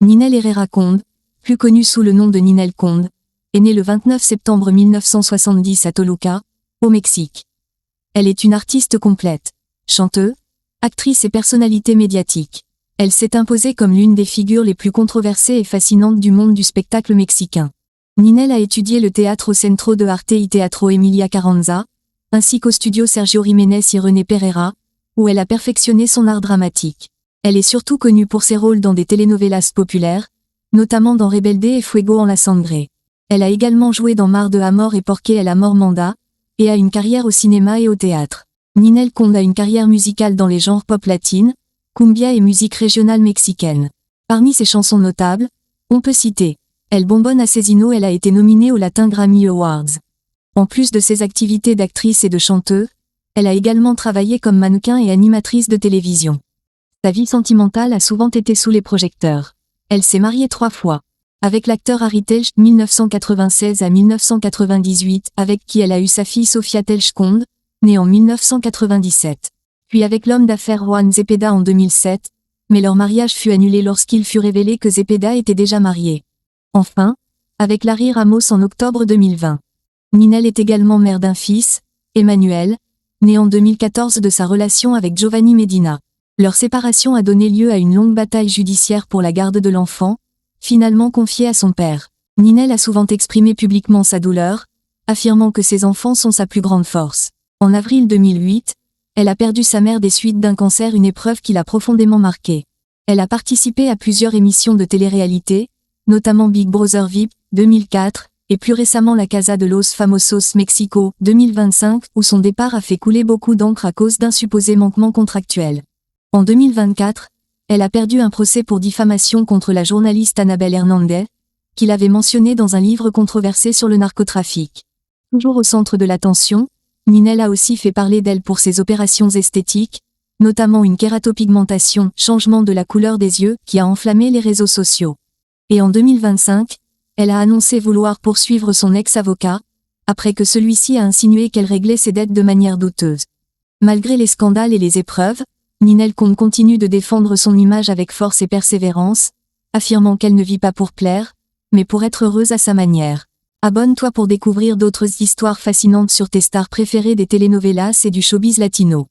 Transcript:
Ninel Herrera Conde, plus connue sous le nom de Ninel Conde, est née le 29 septembre 1970 à Toluca, au Mexique. Elle est une artiste complète, chanteuse, actrice et personnalité médiatique. Elle s'est imposée comme l'une des figures les plus controversées et fascinantes du monde du spectacle mexicain. Ninel a étudié le théâtre au Centro de Arte y Teatro Emilia Carranza, ainsi qu'au studio Sergio Jiménez y René Pereira, où elle a perfectionné son art dramatique. Elle est surtout connue pour ses rôles dans des telenovelas populaires, notamment dans Rebelde et Fuego en la Sangre. Elle a également joué dans Mar de Amor et Porque el Amor Manda, et a une carrière au cinéma et au théâtre. Ninel Conde a une carrière musicale dans les genres pop latine, cumbia et musique régionale mexicaine. Parmi ses chansons notables, on peut citer El Bombón Asesino. Elle a été nominée aux Latin Grammy Awards. En plus de ses activités d'actrice et de chanteuse, elle a également travaillé comme mannequin et animatrice de télévision. Sa vie sentimentale a souvent été sous les projecteurs. Elle s'est mariée 3 fois. Avec l'acteur Harry Telch, 1996 à 1998, avec qui elle a eu sa fille Sofia Telch Conde, née en 1997. Puis avec l'homme d'affaires Juan Zepeda en 2007, mais leur mariage fut annulé lorsqu'il fut révélé que Zepeda était déjà marié. Enfin, avec Larry Ramos en octobre 2020. Ninel est également mère d'un fils, Emmanuel, né en 2014 de sa relation avec Giovanni Medina. Leur séparation a donné lieu à une longue bataille judiciaire pour la garde de l'enfant, finalement confiée à son père. Ninel a souvent exprimé publiquement sa douleur, affirmant que ses enfants sont sa plus grande force. En avril 2008, elle a perdu sa mère des suites d'un cancer, une épreuve qui l'a profondément marquée. Elle a participé à plusieurs émissions de télé-réalité, notamment Big Brother VIP, 2004, et plus récemment La Casa de los Famosos Mexico, 2025, où son départ a fait couler beaucoup d'encre à cause d'un supposé manquement contractuel. En 2024, elle a perdu un procès pour diffamation contre la journaliste Anabel Hernandez, qu'il avait mentionné dans un livre controversé sur le narcotrafic. Toujours au centre de l'attention, Ninel a aussi fait parler d'elle pour ses opérations esthétiques, notamment une kératopigmentation, changement de la couleur des yeux, qui a enflammé les réseaux sociaux. Et en 2025, elle a annoncé vouloir poursuivre son ex-avocat, après que celui-ci a insinué qu'elle réglait ses dettes de manière douteuse. Malgré les scandales et les épreuves, Ninel Conde continue de défendre son image avec force et persévérance, affirmant qu'elle ne vit pas pour plaire, mais pour être heureuse à sa manière. Abonne-toi pour découvrir d'autres histoires fascinantes sur tes stars préférées des telenovelas et du showbiz latino.